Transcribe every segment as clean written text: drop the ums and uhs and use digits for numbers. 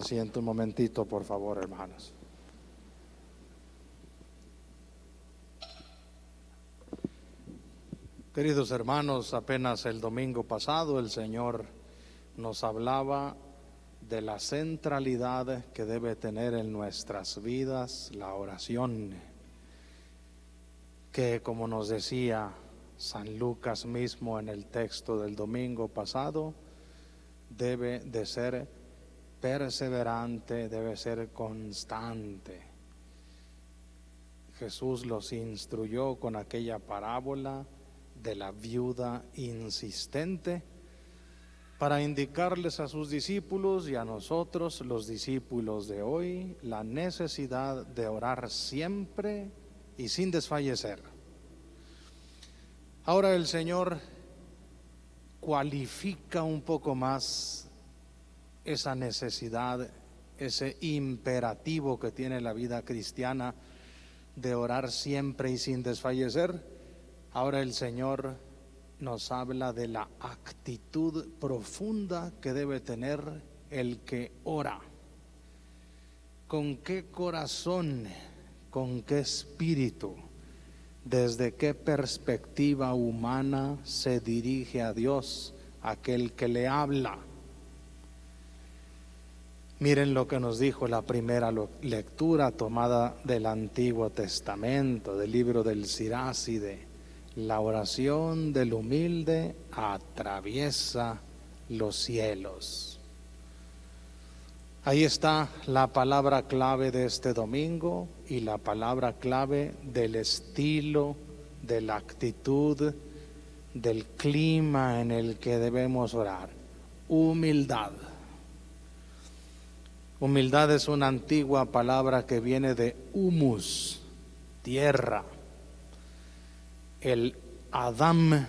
Siente un momentito, por favor, hermanos. Queridos hermanos, apenas el domingo pasado el Señor nos hablaba de la centralidad que debe tener en nuestras vidas la oración, que como nos decía San Lucas mismo en el texto del domingo pasado, debe de ser perseverante, debe ser constante. Jesús los instruyó con aquella parábola de la viuda insistente para indicarles a sus discípulos y a nosotros, los discípulos de hoy, la necesidad de orar siempre y sin desfallecer. Ahora el Señor cualifica un poco más esa necesidad, ese imperativo que tiene la vida cristiana de orar siempre y sin desfallecer. Ahora el Señor nos habla de la actitud profunda que debe tener el que ora. ¿Con qué corazón, con qué espíritu, desde qué perspectiva humana se dirige a Dios aquel que le habla? Miren lo que nos dijo la primera lectura tomada del Antiguo Testamento, del libro del Siráside. La oración del humilde atraviesa los cielos. Ahí está la palabra clave de este domingo y la palabra clave del estilo, de la actitud, del clima en el que debemos orar. Humildad. Humildad es una antigua palabra que viene de humus, tierra. El Adán,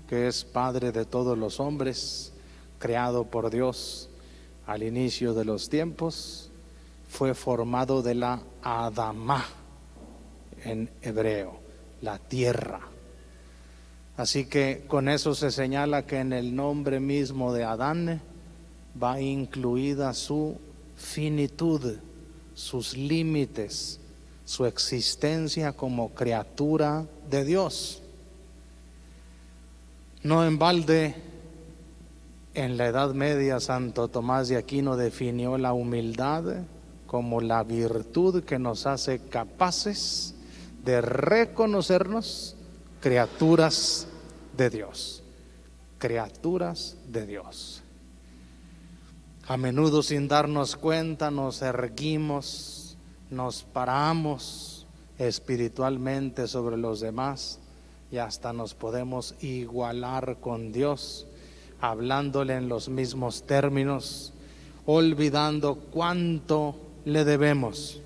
que es padre de todos los hombres, creado por Dios al inicio de los tiempos, fue formado de la Adamá, en hebreo, la tierra. Así que con eso se señala que en el nombre mismo de Adán va incluida su finitud, sus límites, su existencia como criatura de Dios. No en balde, en la Edad Media Santo Tomás de Aquino definió la humildad como la virtud que nos hace capaces de reconocernos criaturas de Dios, criaturas de Dios. A menudo sin darnos cuenta nos erguimos, nos paramos espiritualmente sobre los demás y hasta nos podemos igualar con Dios, hablándole en los mismos términos, olvidando cuánto le debemos.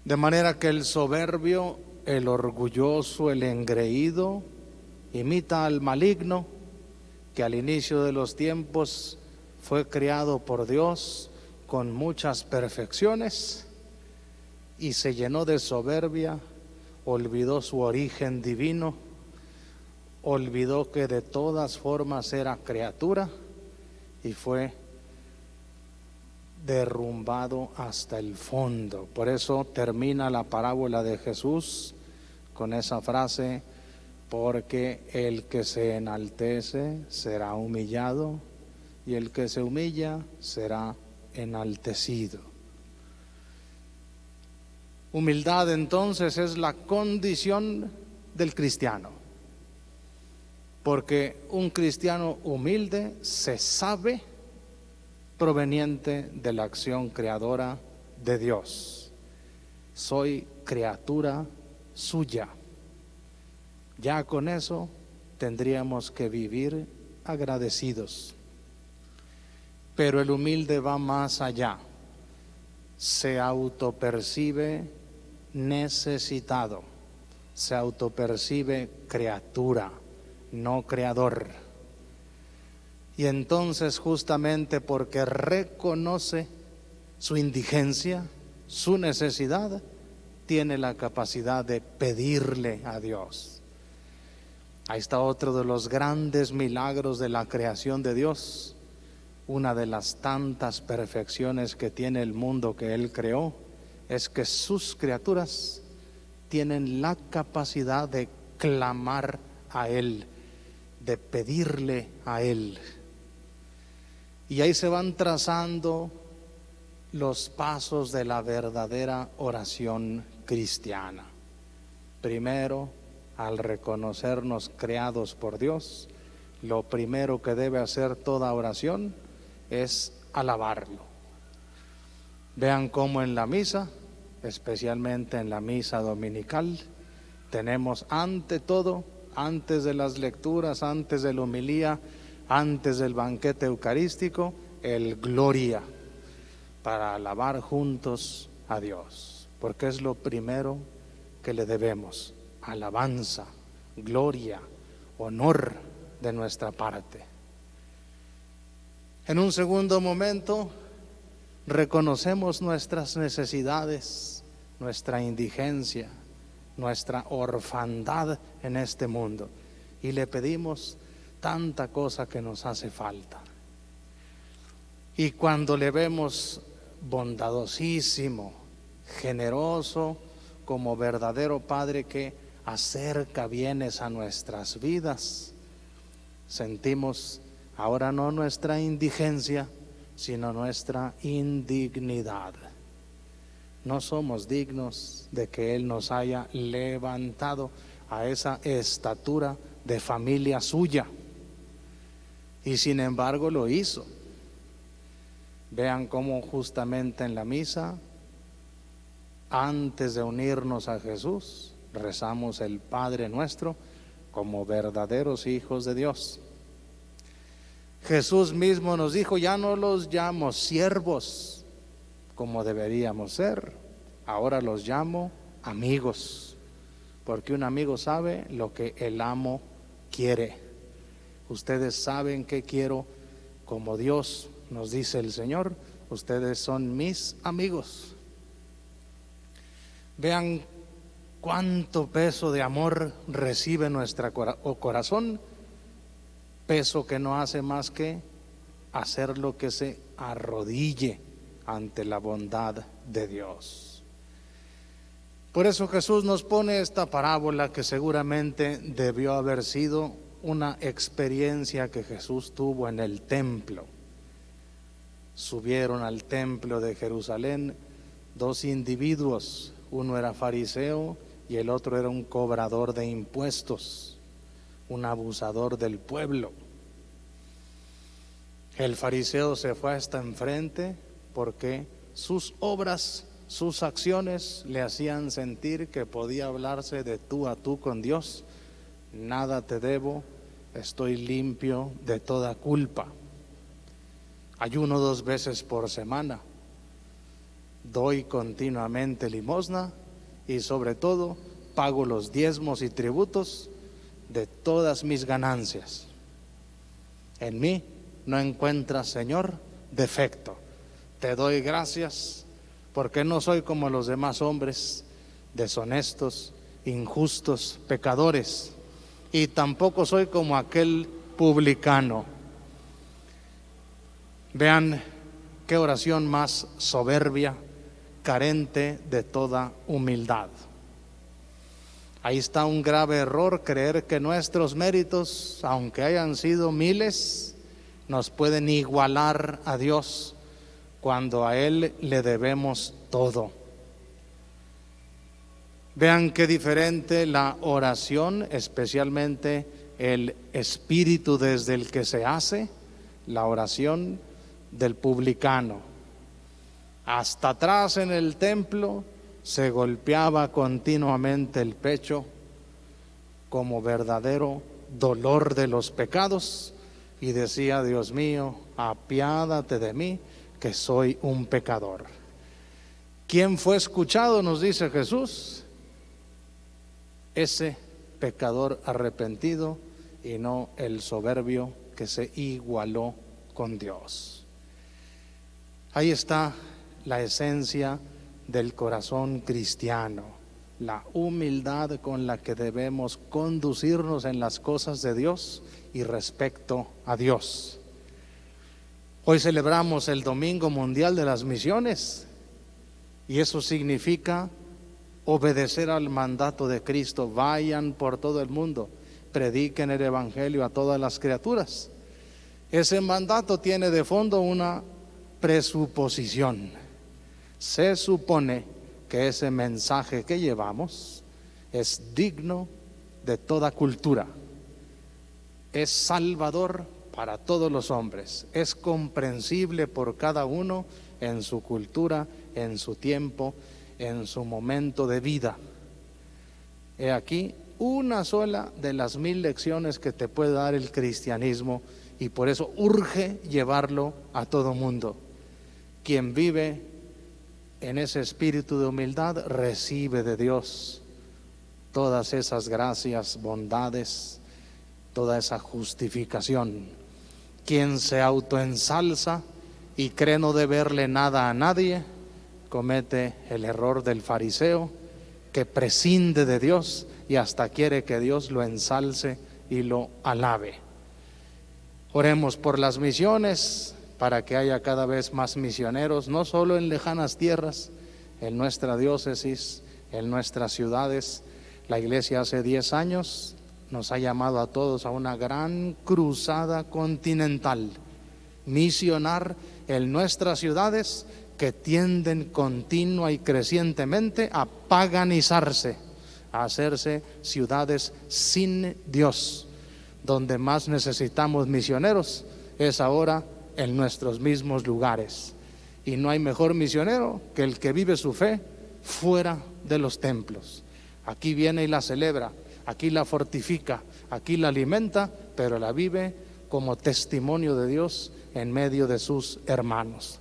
De manera que el soberbio, el orgulloso, el engreído, imita al maligno, que al inicio de los tiempos fue creado por Dios con muchas perfecciones y se llenó de soberbia, olvidó su origen divino, olvidó que de todas formas era criatura y fue derrumbado hasta el fondo. Por eso termina la parábola de Jesús con esa frase: porque el que se enaltece será humillado y el que se humilla será enaltecido. Humildad entonces es la condición del cristiano, porque un cristiano humilde se sabe proveniente de la acción creadora de Dios. Soy criatura suya. Ya con eso tendríamos que vivir agradecidos. Pero el humilde va más allá. Se autopercibe necesitado. Se autopercibe criatura, no creador. Y entonces, justamente porque reconoce su indigencia, su necesidad, tiene la capacidad de pedirle a Dios. Ahí está otro de los grandes milagros de la creación de Dios. una de las tantas perfecciones que tiene el mundo que Él creó es que sus criaturas tienen la capacidad de clamar a Él, de pedirle a Él. Y ahí se van trazando los pasos de la verdadera oración cristiana. Primero, al reconocernos creados por Dios, lo primero que debe hacer toda oración es alabarlo. Vean cómo en la misa, especialmente en la misa dominical, tenemos ante todo, antes de las lecturas, antes de la homilía, antes del banquete eucarístico, el Gloria, para alabar juntos a Dios, porque es lo primero que le debemos: alabanza, gloria, honor de nuestra parte. En un segundo momento, reconocemos nuestras necesidades, nuestra indigencia, nuestra orfandad en este mundo, y le pedimos tanta cosa que nos hace falta. Y cuando le vemos bondadosísimo, generoso, como verdadero Padre que acerca bienes a nuestras vidas, sentimos ahora no nuestra indigencia, sino nuestra indignidad. No somos dignos de que Él nos haya levantado a esa estatura de familia suya, y sin embargo lo hizo. Vean cómo justamente en la misa, antes de unirnos a Jesús, rezamos el Padre Nuestro como verdaderos hijos de Dios. Jesús mismo nos dijo: ya no los llamo siervos como deberíamos ser, ahora los llamo amigos, porque un amigo sabe lo que el amo quiere. Ustedes saben qué quiero, como Dios nos dice el Señor: ustedes son mis amigos. Vean cuánto peso de amor recibe nuestro corazón, peso que no hace más que hacer lo que se arrodille ante la bondad de Dios. Por eso Jesús nos pone esta parábola, que seguramente debió haber sido una experiencia que Jesús tuvo en el templo. Subieron al templo de Jerusalén dos individuos, uno era fariseo y el otro era un cobrador de impuestos, un abusador del pueblo. El fariseo se fue hasta enfrente porque sus obras, sus acciones le hacían sentir que podía hablarse de tú a tú con Dios. Nada te debo, estoy limpio de toda culpa. Ayuno 2 veces por semana, doy continuamente limosna y sobre todo pago los diezmos y tributos de todas mis ganancias. En mí no encuentras, Señor, defecto. Te doy gracias porque no soy como los demás hombres, deshonestos, injustos, pecadores, y tampoco soy como aquel publicano. Vean qué oración más soberbia, carente de toda humildad. Ahí está un grave error: creer que nuestros méritos, aunque hayan sido miles, nos pueden igualar a Dios, cuando a Él le debemos todo. Vean qué diferente la oración, especialmente el espíritu desde el que se hace, la oración del publicano. Hasta atrás en el templo se golpeaba continuamente el pecho como verdadero dolor de los pecados y decía: Dios mío, apiádate de mí, que soy un pecador. ¿Quién fue escuchado? Nos dice Jesús: ese pecador arrepentido, y no el soberbio que se igualó con Dios. Ahí está la esencia del corazón cristiano, la humildad con la que debemos conducirnos en las cosas de Dios y respecto a Dios. Hoy celebramos el Domingo Mundial de las Misiones y eso significa obedecer al mandato de Cristo. Vayan por todo el mundo, prediquen el Evangelio a todas las criaturas. Ese mandato tiene de fondo una presuposición. Se supone que ese mensaje que llevamos es digno de toda cultura, es salvador para todos los hombres, es comprensible por cada uno en su cultura, en su tiempo, en su momento de vida. He aquí una sola de las 1000 lecciones que te puede dar el cristianismo, y por eso urge llevarlo a todo mundo. Quien vive en ese espíritu de humildad recibe de Dios todas esas gracias, bondades, toda esa justificación. Quien se autoensalza y cree no deberle nada a nadie, comete el error del fariseo, que prescinde de Dios y hasta quiere que Dios lo ensalce y lo alabe. Oremos por las misiones, para que haya cada vez más misioneros, no solo en lejanas tierras, en nuestra diócesis, en nuestras ciudades. La Iglesia hace 10 años nos ha llamado a todos a una gran cruzada continental, misionar en nuestras ciudades que tienden continua y crecientemente a paganizarse, a hacerse ciudades sin Dios. Donde más necesitamos misioneros es ahora en nuestros mismos lugares, y no hay mejor misionero que el que vive su fe fuera de los templos. Aquí viene y la celebra, aquí la fortifica, aquí la alimenta, pero la vive como testimonio de Dios en medio de sus hermanos.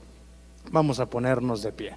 Vamos a ponernos de pie.